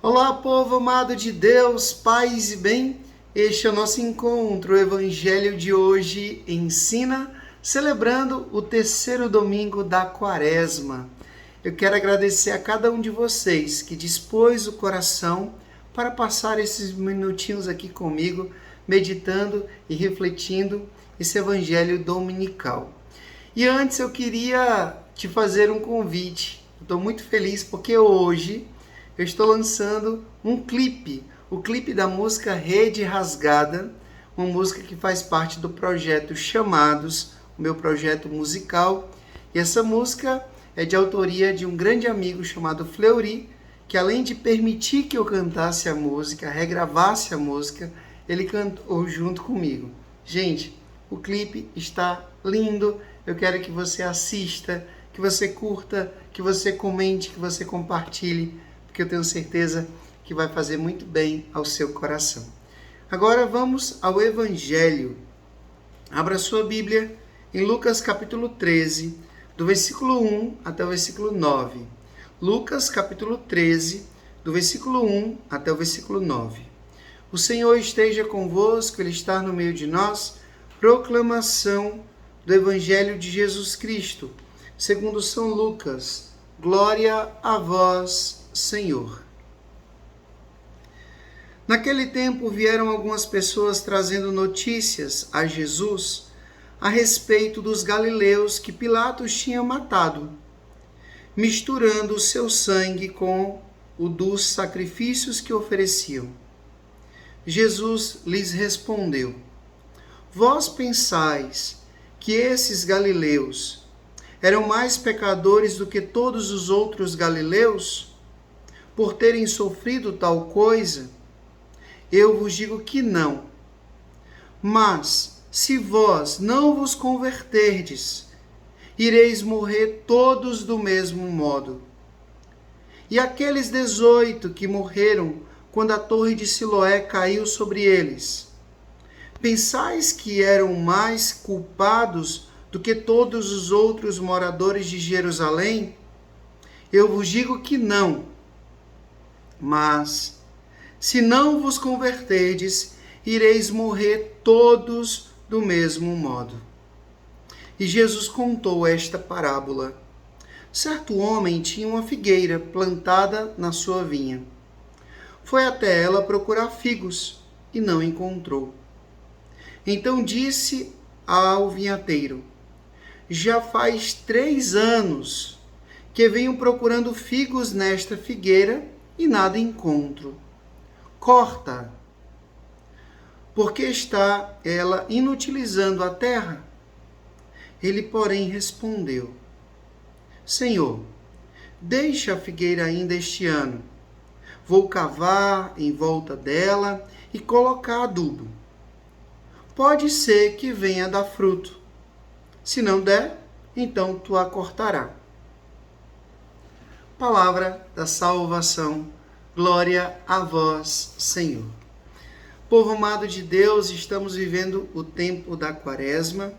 Olá, povo amado de Deus, paz e bem. Este é o nosso encontro. O Evangelho de hoje ensina, celebrando o terceiro domingo da Quaresma. Eu quero agradecer a cada um de vocês que dispôs o coração para passar esses minutinhos aqui comigo, meditando e refletindo esse Evangelho dominical. E antes eu queria te fazer um convite. Estou muito feliz porque hoje eu estou lançando um clipe, o clipe da música Rede Rasgada, uma música que faz parte do projeto Chamados, o meu projeto musical. E essa música é de autoria de um grande amigo chamado Fleury, que além de permitir que eu cantasse a música, regravasse a música, ele cantou junto comigo. Gente, o clipe está lindo, eu quero que você assista, que você curta, que você comente, que você compartilhe, porque eu tenho certeza que vai fazer muito bem ao seu coração. Agora vamos ao Evangelho. Abra sua Bíblia em Lucas capítulo 13, do versículo 1 até o versículo 9. Lucas capítulo 13, do versículo 1 até o versículo 9. O Senhor esteja convosco, Ele está no meio de nós. Proclamação do Evangelho de Jesus Cristo, segundo São Lucas. Glória a vós, Senhor. Naquele tempo vieram algumas pessoas trazendo notícias a Jesus a respeito dos galileus que Pilatos tinha matado, misturando o seu sangue com o dos sacrifícios que ofereciam. Jesus lhes respondeu: Vós pensais que esses galileus eram mais pecadores do que todos os outros galileus, por terem sofrido tal coisa? Eu vos digo que não. Mas, se vós não vos converterdes, ireis morrer todos do mesmo modo. E aqueles 18 que morreram quando a torre de Siloé caiu sobre eles, pensais que eram mais culpados do que todos os outros moradores de Jerusalém? Eu vos digo que não. Mas, se não vos converterdes, ireis morrer todos do mesmo modo. E Jesus contou esta parábola. Certo homem tinha uma figueira plantada na sua vinha. Foi até ela procurar figos e não encontrou. Então disse ao vinhateiro: Já faz 3 anos que venho procurando figos nesta figueira e nada encontro. Corta, porque está ela inutilizando a terra? Ele, porém, respondeu: Senhor, deixa a figueira ainda este ano. Vou cavar em volta dela e colocar adubo. Pode ser que venha a dar fruto. Se não der, então tu a cortará. Palavra da salvação. Glória a vós, Senhor. Povo amado de Deus, estamos vivendo o tempo da Quaresma.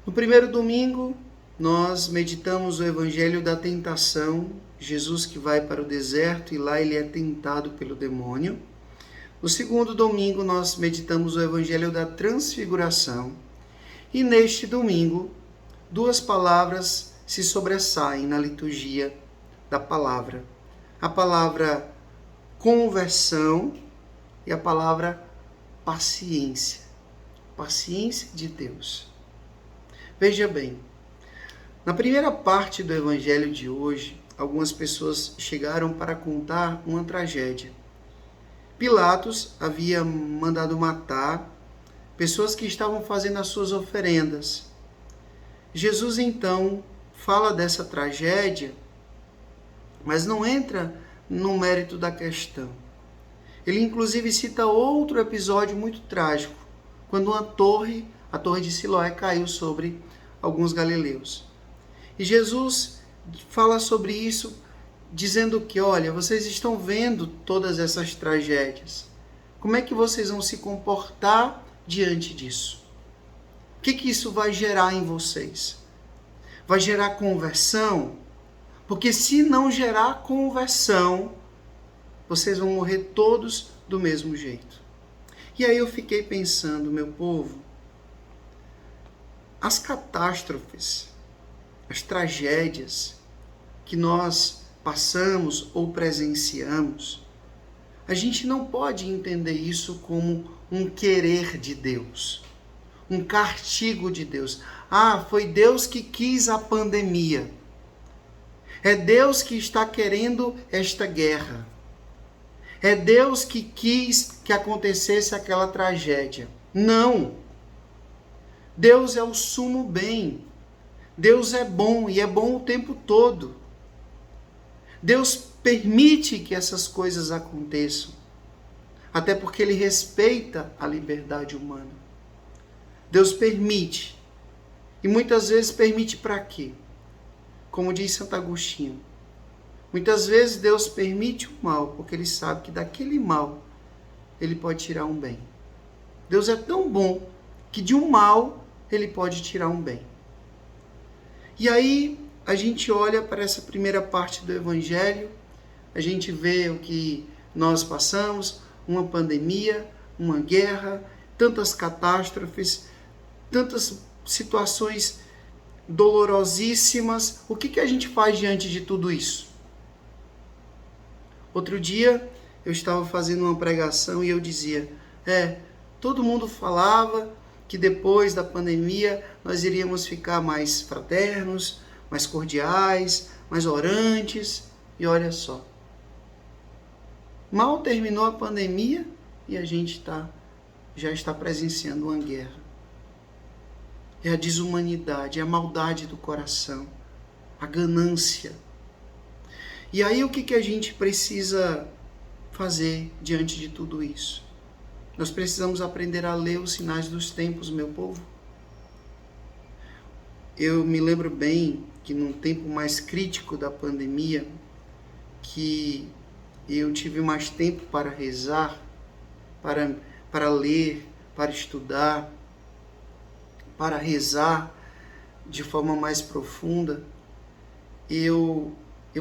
No primeiro domingo, nós meditamos o Evangelho da tentação, Jesus que vai para o deserto e lá ele é tentado pelo demônio. No segundo domingo, nós meditamos o Evangelho da transfiguração. E neste domingo, 2 palavras se sobressaem na liturgia da palavra. A palavra conversão e a palavra paciência. Paciência de Deus. Veja bem, na primeira parte do Evangelho de hoje, algumas pessoas chegaram para contar uma tragédia. Pilatos havia mandado matar pessoas que estavam fazendo as suas oferendas. Jesus então fala dessa tragédia, mas não entra no mérito da questão. Ele inclusive cita outro episódio muito trágico, quando a torre de Siloé caiu sobre alguns galileus. E Jesus fala sobre isso, dizendo que, olha, vocês estão vendo todas essas tragédias. Como é que vocês vão se comportar diante disso? O que isso vai gerar em vocês? Vai gerar conversão? Porque se não gerar conversão, vocês vão morrer todos do mesmo jeito. E aí eu fiquei pensando, meu povo, as catástrofes, as tragédias que nós passamos ou presenciamos, a gente não pode entender isso como um querer de Deus, um castigo de Deus. Ah, foi Deus que quis a pandemia. É Deus que está querendo esta guerra. É Deus que quis que acontecesse aquela tragédia. Não! Deus é o sumo bem. Deus é bom e é bom o tempo todo. Deus permite que essas coisas aconteçam, até porque Ele respeita a liberdade humana. Deus permite. E muitas vezes permite para quê? Como diz Santo Agostinho, muitas vezes Deus permite o mal, porque Ele sabe que daquele mal Ele pode tirar um bem. Deus é tão bom que de um mal Ele pode tirar um bem. E aí a gente olha para essa primeira parte do Evangelho, a gente vê o que nós passamos, uma pandemia, uma guerra, tantas catástrofes, tantas situações dolorosíssimas. O que a gente faz diante de tudo isso? Outro dia eu estava fazendo uma pregação e eu dizia, todo mundo falava que depois da pandemia nós iríamos ficar mais fraternos, mais cordiais, mais orantes, e olha só. Mal terminou a pandemia e a gente já está presenciando uma guerra. É a desumanidade, é a maldade do coração, a ganância. E aí o que a gente precisa fazer diante de tudo isso? Nós precisamos aprender a ler os sinais dos tempos, meu povo. Eu me lembro bem que num tempo mais crítico da pandemia, que eu tive mais tempo para rezar, para ler, para estudar, para rezar de forma mais profunda, eu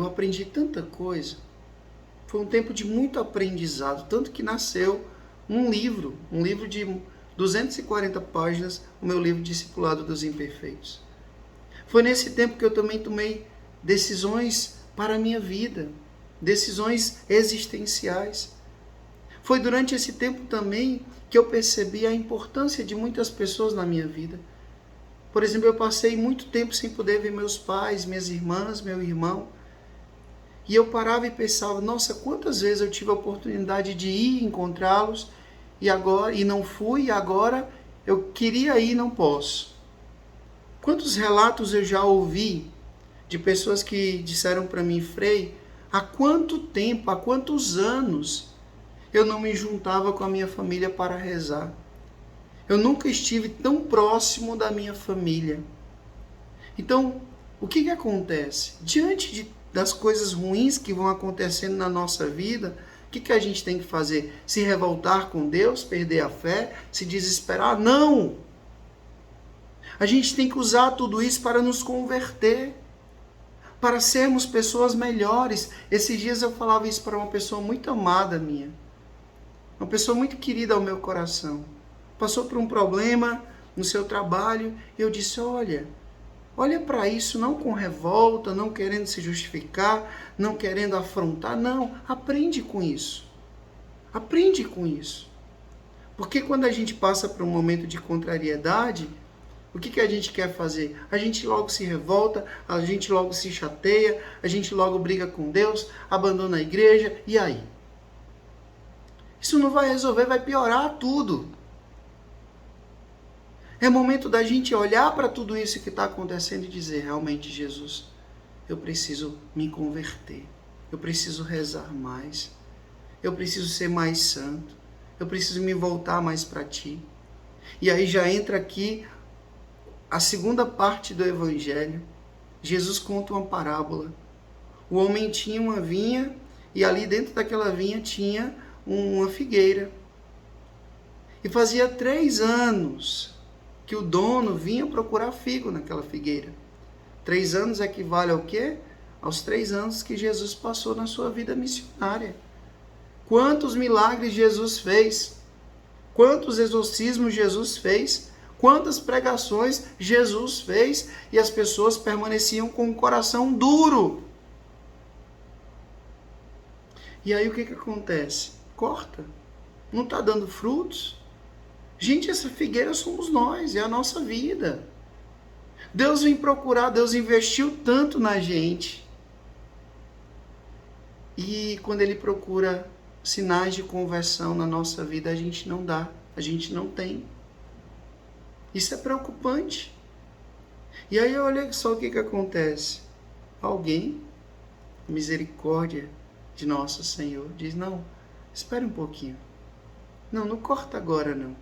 aprendi tanta coisa. Foi um tempo de muito aprendizado, tanto que nasceu um livro de 240 páginas, o meu livro Discipulado dos Imperfeitos. Foi nesse tempo que eu também tomei decisões para a minha vida, decisões existenciais. Foi durante esse tempo também que eu percebi a importância de muitas pessoas na minha vida. Por exemplo, eu passei muito tempo sem poder ver meus pais, minhas irmãs, meu irmão. E eu parava e pensava, nossa, quantas vezes eu tive a oportunidade de ir encontrá-los e não fui, e agora eu queria ir e não posso. Quantos relatos eu já ouvi de pessoas que disseram para mim, Frei, há quanto tempo, há quantos anos eu não me juntava com a minha família para rezar. Eu nunca estive tão próximo da minha família. Então, o que acontece? Diante das coisas ruins que vão acontecendo na nossa vida, o que a gente tem que fazer? Se revoltar com Deus, perder a fé, se desesperar? Não! A gente tem que usar tudo isso para nos converter, para sermos pessoas melhores. Esses dias eu falava isso para uma pessoa muito amada minha, uma pessoa muito querida ao meu coração. Passou por um problema no seu trabalho e eu disse, olha para isso não com revolta, não querendo se justificar, não querendo afrontar, não, aprende com isso. Aprende com isso. Porque quando a gente passa por um momento de contrariedade, o que a gente quer fazer? A gente logo se revolta, a gente logo se chateia, a gente logo briga com Deus, abandona a igreja, e aí? Isso não vai resolver, vai piorar tudo. É momento da gente olhar para tudo isso que está acontecendo e dizer, realmente, Jesus, eu preciso me converter, eu preciso rezar mais, eu preciso ser mais santo, eu preciso me voltar mais para Ti. E aí já entra aqui a segunda parte do Evangelho. Jesus conta uma parábola. O homem tinha uma vinha e ali dentro daquela vinha tinha uma figueira. E fazia 3 anos que o dono vinha procurar figo naquela figueira. 3 anos equivale ao quê? Aos 3 anos que Jesus passou na sua vida missionária. Quantos milagres Jesus fez? Quantos exorcismos Jesus fez? Quantas pregações Jesus fez? E as pessoas permaneciam com o coração duro. E aí o que acontece? Corta. Não está dando frutos? Gente, essa figueira somos nós, é a nossa vida. Deus vem procurar, Deus investiu tanto na gente. E quando Ele procura sinais de conversão na nossa vida, a gente não dá, a gente não tem. Isso é preocupante. E aí olha só o que acontece. Alguém, misericórdia de nosso Senhor, diz, não, espere um pouquinho. Não corta agora não.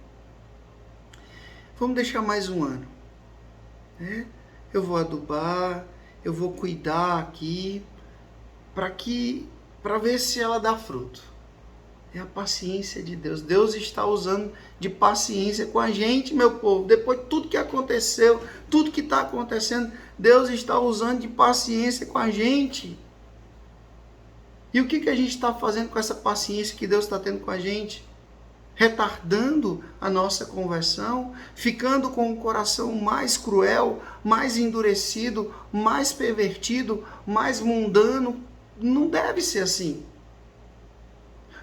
Vamos deixar mais um ano. Eu vou adubar, eu vou cuidar aqui, para ver se ela dá fruto. É a paciência de Deus. Deus está usando de paciência com a gente, meu povo. Depois de tudo que aconteceu, tudo que está acontecendo, Deus está usando de paciência com a gente. E o que a gente está fazendo com essa paciência que Deus está tendo com a gente? Retardando a nossa conversão, ficando com o coração mais cruel, mais endurecido, mais pervertido, mais mundano. Não deve ser assim.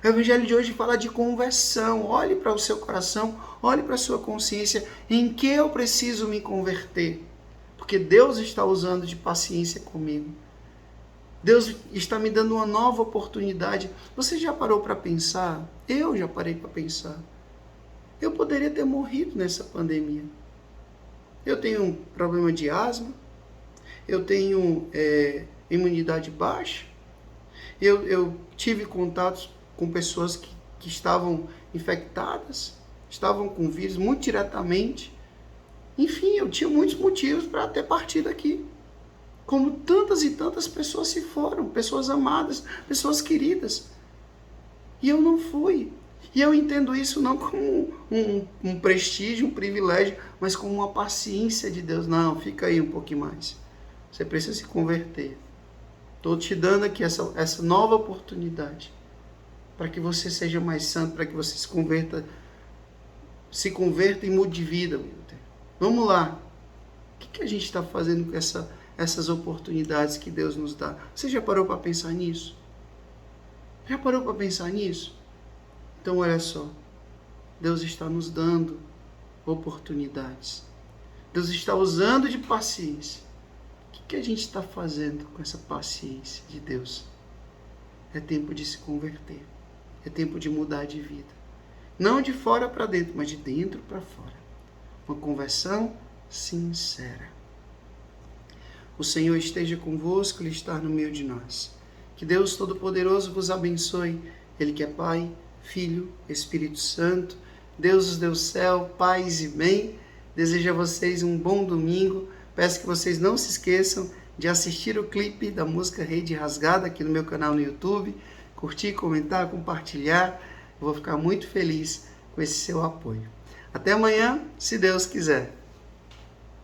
O Evangelho de hoje fala de conversão. Olhe para o seu coração, olhe para a sua consciência. Em que eu preciso me converter? Porque Deus está usando de paciência comigo. Deus está me dando uma nova oportunidade. Você já parou para pensar? Eu já parei para pensar. Eu poderia ter morrido nessa pandemia. Eu tenho um problema de asma. Eu tenho imunidade baixa. Eu tive contatos com pessoas que estavam infectadas, estavam com vírus muito diretamente. Enfim, eu tinha muitos motivos para ter partido aqui. Como tantas e tantas pessoas se foram, pessoas amadas, pessoas queridas. E eu não fui. E eu entendo isso não como um prestígio, um privilégio, mas como uma paciência de Deus. Não, fica aí um pouquinho mais. Você precisa se converter. Estou te dando aqui essa nova oportunidade para que você seja mais santo, para que você se converta e mude de vida. Vamos lá. O que a gente está fazendo com essas oportunidades que Deus nos dá? Você já parou para pensar nisso? Já parou para pensar nisso? Então olha só, Deus está nos dando oportunidades. Deus está usando de paciência. O que a gente está fazendo com essa paciência de Deus? É tempo de se converter. É tempo de mudar de vida. Não de fora para dentro, mas de dentro para fora. Uma conversão sincera. O Senhor esteja convosco, Ele está no meio de nós. Que Deus Todo-Poderoso vos abençoe. Ele que é Pai, Filho, Espírito Santo. Deus do céu, paz e bem. Desejo a vocês um bom domingo. Peço que vocês não se esqueçam de assistir o clipe da música Rede Rasgada aqui no meu canal no YouTube. Curtir, comentar, compartilhar. Eu vou ficar muito feliz com esse seu apoio. Até amanhã, se Deus quiser.